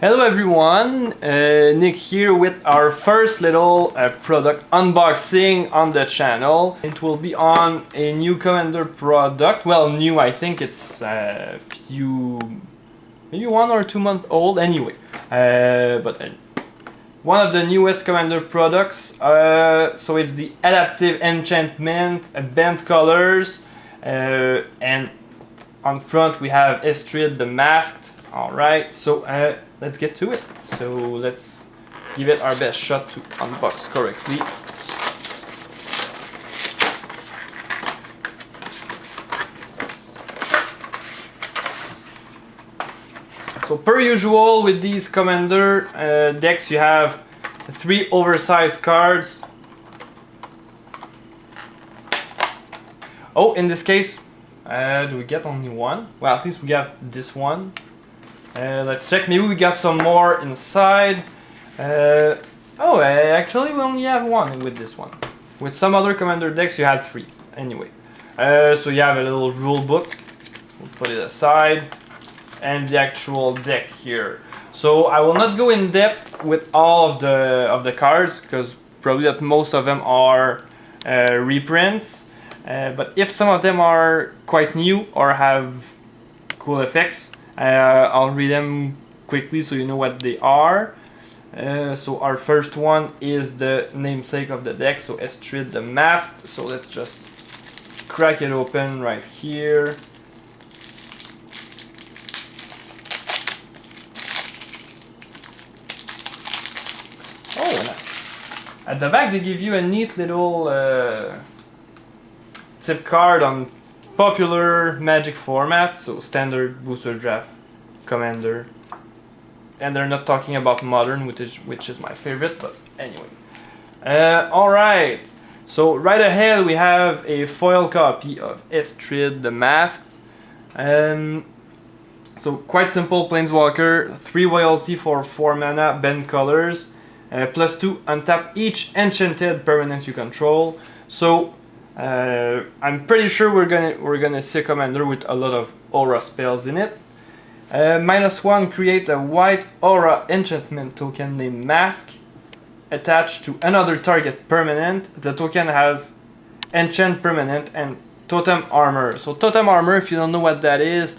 Hello everyone, Nick here with our first little product unboxing on the channel. It will be on a new Commander product. Well, new, I think it's maybe 1 or 2 months old anyway. One of the newest Commander products. So it's the Adaptive Enchantment, bent colors, and on front we have Estrid the Masked. Alright, so let's get to it. So let's give it our best shot to unbox correctly. So per usual with these Commander decks, you have 3 oversized cards. Oh, in this case, do we get only one? Well, at least we got this one. Let's check, maybe we got some more inside. Actually we only have one with this one. With some other Commander decks you had 3. Anyway, so you have a little rule book. We'll put it aside. And the actual deck here. So I will not go in depth with all of the cards, because probably that most of them are reprints. But if some of them are quite new or have cool effects, I'll read them quickly so you know what they are. So our first one is the namesake of the deck, so Estrid the Masked. So let's just crack it open right here. Oh, at the back they give you a neat little tip card on popular Magic formats, so Standard, Booster Draft, Commander, and they're not talking about Modern, which is my favorite, but anyway. Alright, so right ahead we have a foil copy of Estrid the Masked. So quite simple, Planeswalker, 3 loyalty for 4 mana, bend colors, +2 untap each enchanted permanent you control. So I'm pretty sure we're gonna see a Commander with a lot of aura spells in it. -1, create a white aura enchantment token named Mask attached to another target permanent. The token has enchant permanent and totem armor. So totem armor, if you don't know what that is,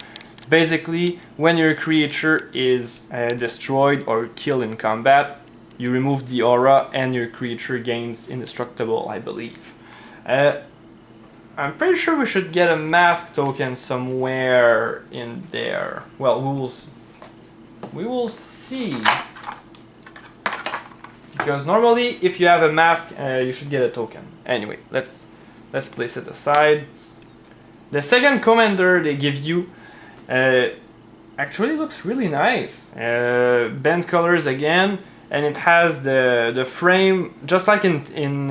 basically when your creature is destroyed or killed in combat, you remove the aura and your creature gains indestructible, I believe. I'm pretty sure we should get a mask token somewhere in there. Well, we will see. Because normally, if you have a mask, you should get a token. Anyway, let's place it aside. The second Commander they give you actually looks really nice. Bent colors again. And it has the frame, just like in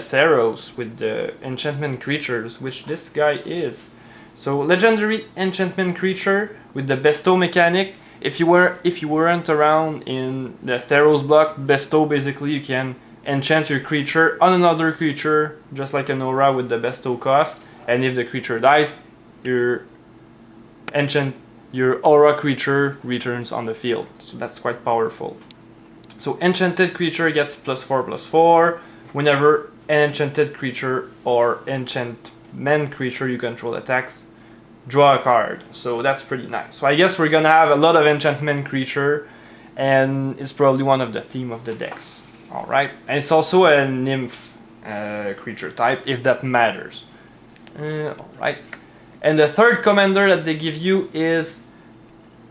Theros with the enchantment creatures, which this guy is. So legendary enchantment creature with the bestow mechanic. If you weren't around in the Theros block, bestow basically you can enchant your creature on another creature, just like an aura with the bestow cost. And if the creature dies, your aura creature returns on the field. So that's quite powerful. So enchanted creature gets +4/+4 whenever an enchanted creature or enchantment creature you control attacks. Draw a card. So that's pretty nice. So I guess we're gonna have a lot of enchantment creature, and it's probably one of the theme of the decks. Alright, and it's also a nymph creature type, if that matters. Alright, and the third Commander that they give you is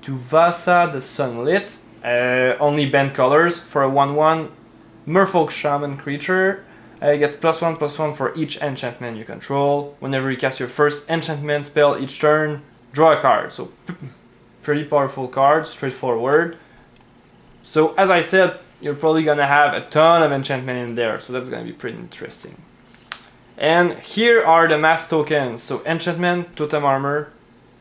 Tuvasa the Sunlit. Only bent colors for a 1/1 Merfolk Shaman creature. Gets +1/+1 for each enchantment you control. Whenever you cast your first enchantment spell each turn, draw a card. So pretty powerful card, straightforward. So as I said, you're probably gonna have a ton of enchantment in there, so that's gonna be pretty interesting. And here are the mask tokens. So enchantment, totem armor.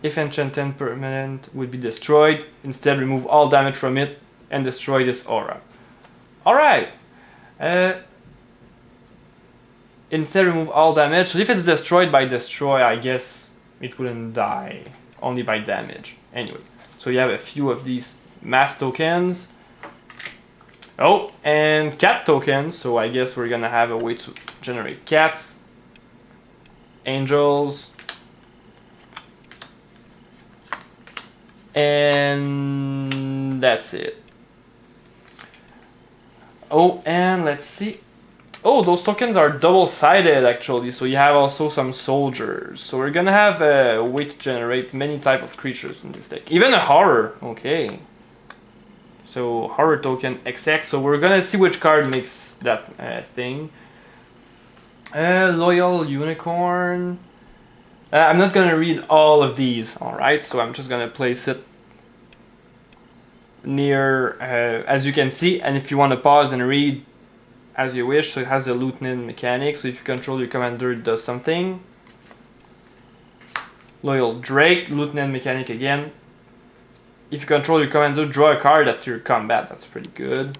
If enchanted permanent would be destroyed, instead remove all damage from it and destroy this aura. Alright. Instead remove all damage. So if it's destroyed by destroy, I guess it wouldn't die. Only by damage. Anyway. So you have a few of these mass tokens. Oh, and cat tokens, so I guess we're gonna have a way to generate cats. Angels. And that's it. Oh, and let's see. Oh, those tokens are double-sided actually, so you have also some soldiers. So we're gonna have a way to generate many type of creatures in this deck. Even a horror, okay. So horror token XX, so we're gonna see which card makes that thing. Loyal Unicorn. I'm not gonna read all of these, alright, so I'm just gonna place it near, as you can see, and if you want to pause and read as you wish. So it has the Lieutenant mechanic, so if you control your commander it does something. Loyal Drake, Lieutenant mechanic again. If you control your commander, draw a card at your combat. That's pretty good.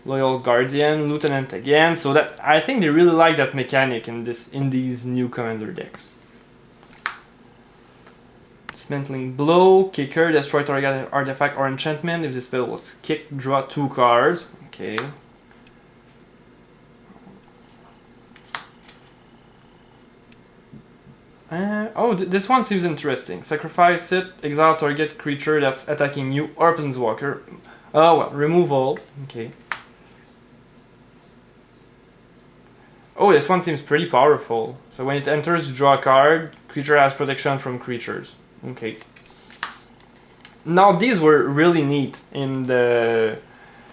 Loyal Guardian, Lieutenant again. So that, I think they really like that mechanic in these new commander decks. Dismantling Blow, Kicker, destroy target artifact or enchantment. If this spell was kicked, draw 2 cards. Okay. This one seems interesting. Sacrifice it, exile target creature that's attacking you or planeswalker. Oh well, removal. Okay. Oh, this one seems pretty powerful. So when it enters, you draw a card. Creature has protection from creatures. Okay. Now these were really neat in the...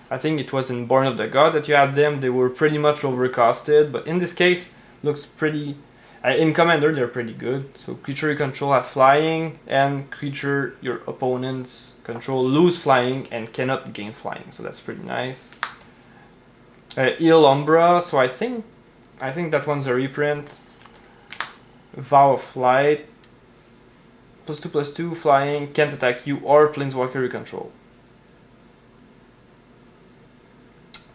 I think it was in Born of the Gods that you had them. They were pretty much overcosted, but in this case, looks pretty... in Commander, they're pretty good. So creature you control have flying, and creature your opponents control lose flying and cannot gain flying. So that's pretty nice. Il Umbra, so I think that one's a reprint. Vow of Flight. +2/+2, flying, can't attack you or planeswalker you control.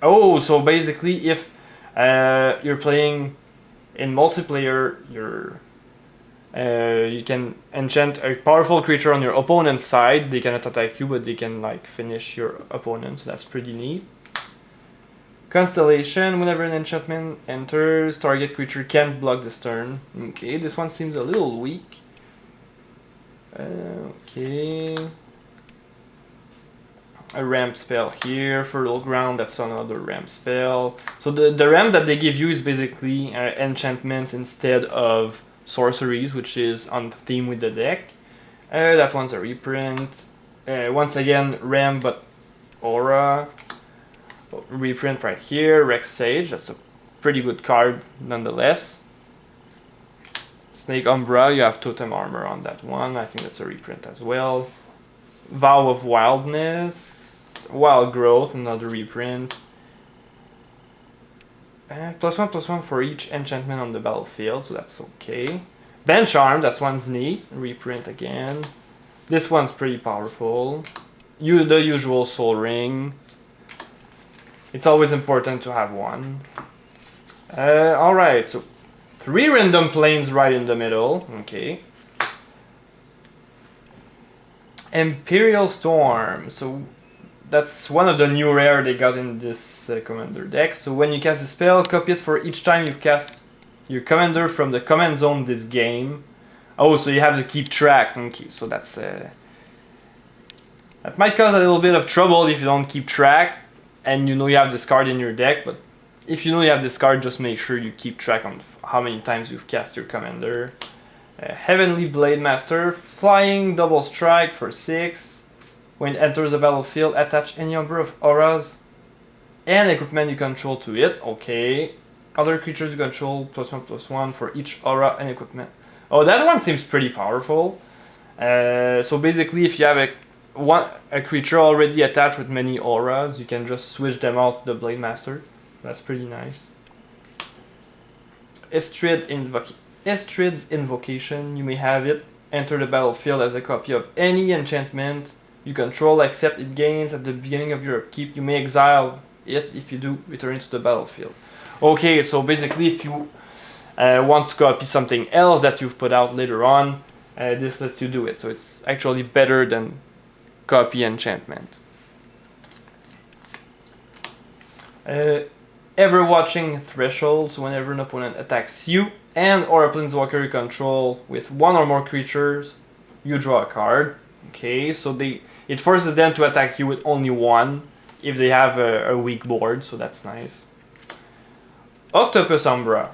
Oh, so basically if you're playing in multiplayer, you can enchant a powerful creature on your opponent's side. They cannot attack you, but they can like finish your opponent, so that's pretty neat. Constellation, whenever an enchantment enters, target creature can't block this turn. Okay, this one seems a little weak. Okay. A ramp spell here, Fertile Ground, that's another ramp spell. So the ramp that they give you is basically enchantments instead of sorceries, which is on theme with the deck. That one's a reprint. Once again, ramp but aura. Reprint right here, Rex Sage, that's a pretty good card nonetheless. Snake Umbra, you have Totem Armor on that one, I think that's a reprint as well. Vow of Wildness, Wild Growth, another reprint. +1/+1 for each enchantment on the battlefield, so that's okay. Bench Arm, that's one's neat, reprint again. This one's pretty powerful. The usual Soul Ring. It's always important to have one. Alright, so 3 random planes right in the middle. Okay. Imperial Storm. So that's one of the new rare they got in this commander deck. So when you cast a spell, copy it for each time you've cast your commander from the command zone this game. Oh, so you have to keep track. Okay, so that's that might cause a little bit of trouble if you don't keep track and you know you have this card in your deck, but if you know you have this card, just make sure you keep track on how many times you've cast your commander. Heavenly Blade Master, flying, double strike for 6. When it enters the battlefield, attach any number of auras and equipment you control to it. Okay. Other creatures you control, +1/+1 for each aura and equipment. Oh, that one seems pretty powerful. So basically, if you have a creature already attached with many auras, you can just switch them out to the Blade Master. That's pretty nice. Estrid's Invocation, you may have it enter the battlefield as a copy of any enchantment you control, except it gains at the beginning of your upkeep. You may exile it. If you do, return it to the battlefield. Okay, so basically if you want to copy something else that you've put out later on, this lets you do it. So it's actually better than copy enchantment. Ever watching thresholds. Whenever an opponent attacks you and or a planeswalker you control with one or more creatures, you draw a card. Okay, so it forces them to attack you with only one if they have a weak board, so that's nice. Octopus Umbra.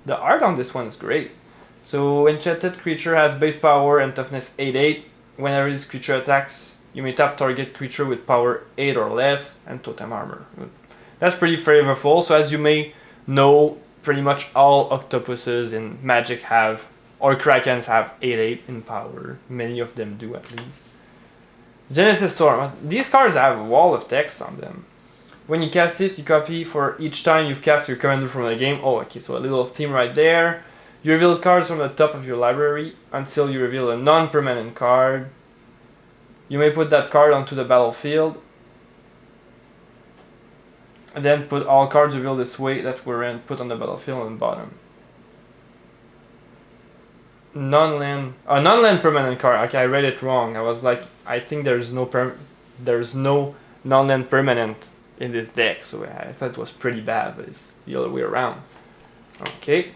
The art on this one is great. So enchanted creature has base power and toughness 8/8. Whenever this creature attacks, you may tap target creature with power 8 or less and totem armor. That's pretty flavorful. So as you may know, pretty much all octopuses in Magic have, or Krakens have 8/8 in power. Many of them do at least. Genesis Storm. These cards have a wall of text on them. When you cast it, you copy for each time you've cast your commander from the game. Oh, okay, so a little theme right there. You reveal cards from the top of your library until you reveal a non-permanent card. You may put that card onto the battlefield. And then put all cards revealed this way that were put on the battlefield on the bottom. Non-land permanent card. Okay, I read it wrong. I was like, I think there's no non-land permanent in this deck, so I thought it was pretty bad, but it's the other way around. Okay.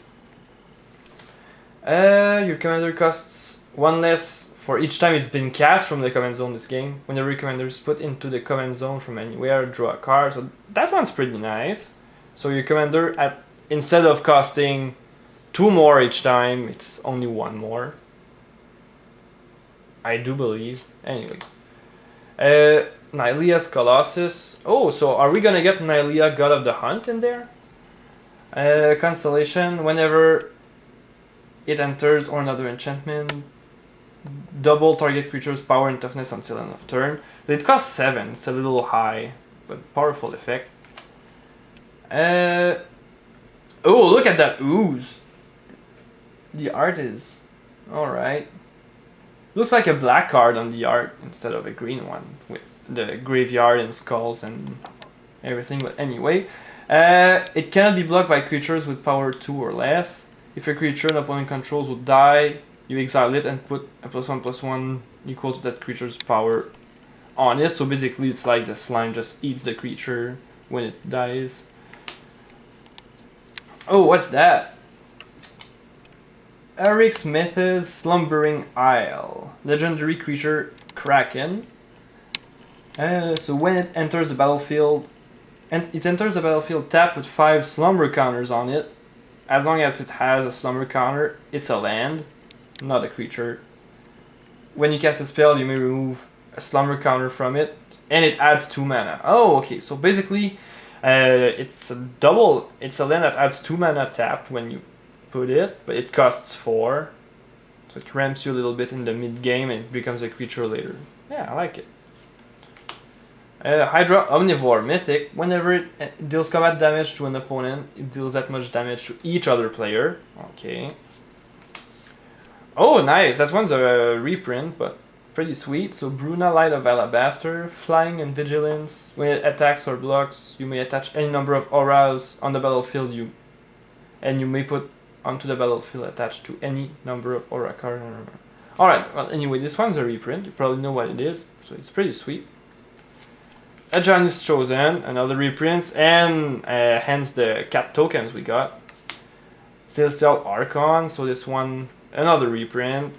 Your commander costs 1 less for each time it's been cast from the command zone this game. Whenever your commander is put into the command zone from anywhere, draw a card. So that one's pretty nice. So your commander, instead of costing 2 more each time, it's only 1 more. I do believe. Anyway. Nylea's Colossus. Oh, so are we gonna get Nylea God of the Hunt in there? Constellation. Whenever it enters or another enchantment, double target creature's power and toughness until end of turn. It costs 7. It's a little high, but powerful effect. Oh, look at that ooze. The art is alright. Looks like a black card on the art instead of a green one with the graveyard and skulls and everything. But anyway, it cannot be blocked by creatures with power 2 or less. If a creature an opponent controls would die, you exile it and put a +1/+1 equal to that creature's power on it. So basically it's like the slime just eats the creature when it dies. Oh, what's that? Eric's Myth's Slumbering Isle. Legendary creature Kraken. So when it enters the battlefield, and it enters the battlefield tapped with 5 slumber counters on it. As long as it has a slumber counter, it's a land, not a creature. When you cast a spell, you may remove a slumber counter from it, and it adds 2 mana. Oh, okay. So basically, it's a land that adds 2 mana tapped when you put it, but it costs 4. So it ramps you a little bit in the mid game and it becomes a creature later. Yeah, I like it. Hydra Omnivore Mythic. Whenever it deals combat damage to an opponent, it deals that much damage to each other player. Okay. Oh, nice. That one's a reprint, but pretty sweet. So Bruna, Light of Alabaster, Flying and Vigilance. When it attacks or blocks, you may attach any number of auras on the battlefield and you may put onto the battlefield attached to any number of aura cards. Alright, well anyway, this one's a reprint. You probably know what it is, so it's pretty sweet. Ajan's Chosen, another reprint, and hence the cat tokens we got. Celestial Archon, so this one, another reprint.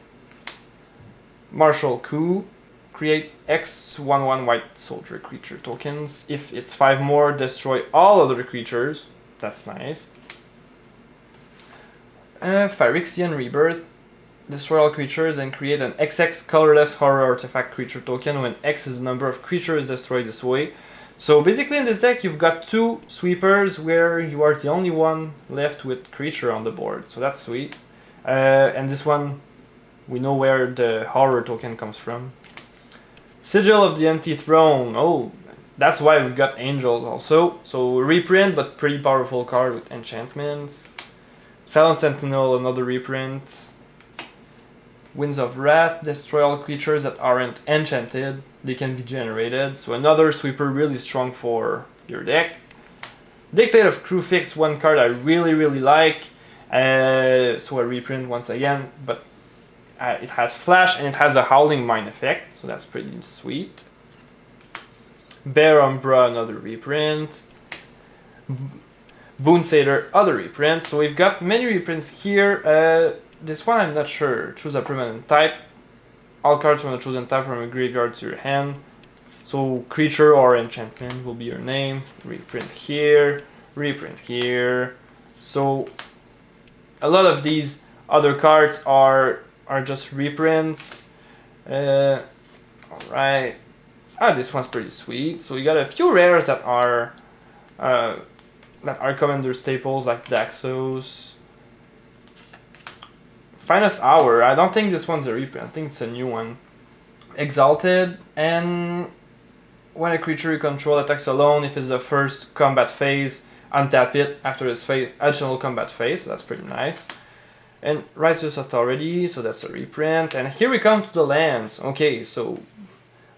Martial Coup, create X/1/1 white soldier creature tokens. If it's 5 more, destroy all other creatures. That's nice. Phyrexian Rebirth, destroy all creatures and create an XX colorless horror artifact creature token when X is the number of creatures destroyed this way. So basically in this deck you've got 2 sweepers where you are the only one left with creature on the board, so that's sweet. And this one, we know where the horror token comes from. Sigil of the Empty Throne. Oh, that's why we've got angels also. So reprint, but pretty powerful card with enchantments. Silent Sentinel, another reprint. Winds of Wrath, destroy all creatures that aren't enchanted. They can be generated. So another sweeper really strong for your deck. Dictate of Crewfix, one card I really like. So a reprint once again, but it has flash and it has a Howling Mine effect, so that's pretty sweet. Bear Umbra, another reprint. Boon Sailor, other reprint. So we've got many reprints here. This one I'm not sure. Choose a permanent type. All cards from the chosen type from a graveyard to your hand. So creature or enchantment will be your name. Reprint here, reprint here. So a lot of these other cards are just reprints. Alright. This one's pretty sweet. So we got a few rares that are Commander staples like Daxos. Finest Hour. I don't think this one's a reprint. I think it's a new one. Exalted, and when a creature you control attacks alone, if it's the first combat phase, untap it after this phase, additional combat phase. So that's pretty nice. And Righteous Authority, so that's a reprint. And here we come to the lands. Okay, so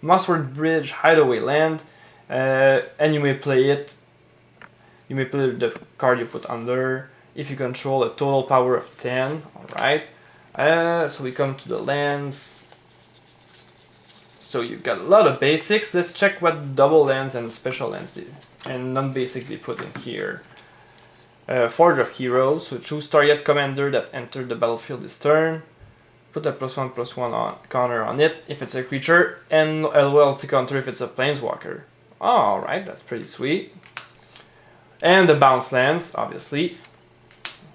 Mossword Bridge, Hideaway Land, and you may play it. You may play the card you put under if you control a total power of 10. Alright. So we come to the lands. So you've got a lot of basics. Let's check what double lands and special lands did. And non-basic they put in here. Forge of Heroes. So choose target commander that entered the battlefield this turn. Put a +1/+1 counter on it if it's a creature, and a loyalty counter if it's a planeswalker. Alright, that's pretty sweet. And the bounce lands, obviously.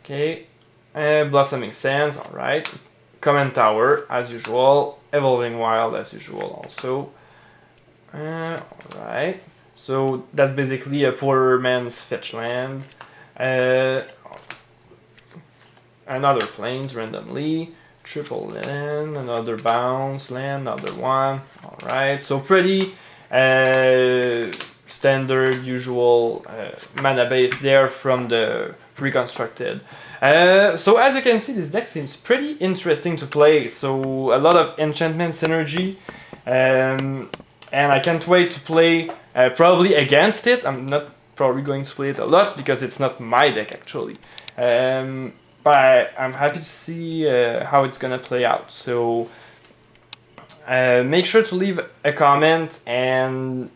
Okay. Blossoming Sands, alright. Command Tower, as usual. Evolving Wild, as usual, also. Alright. So that's basically a poor man's fetch land. Another plains randomly. Triple land, another bounce land, another one. Alright, so pretty standard, usual mana base there from the reconstructed. So as you can see, this deck seems pretty interesting to play. So a lot of enchantment synergy, and I can't wait to play probably against it. I'm not probably going to play it a lot because it's not my deck actually. But I'm happy to see how it's gonna play out. So make sure to leave a comment and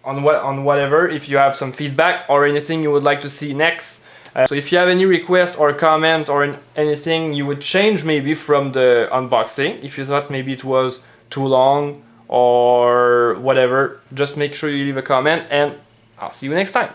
on whatever, if you have some feedback or anything you would like to see next. So if you have any requests or comments or anything you would change maybe from the unboxing, if you thought maybe it was too long or whatever, just make sure you leave a comment and I'll see you next time.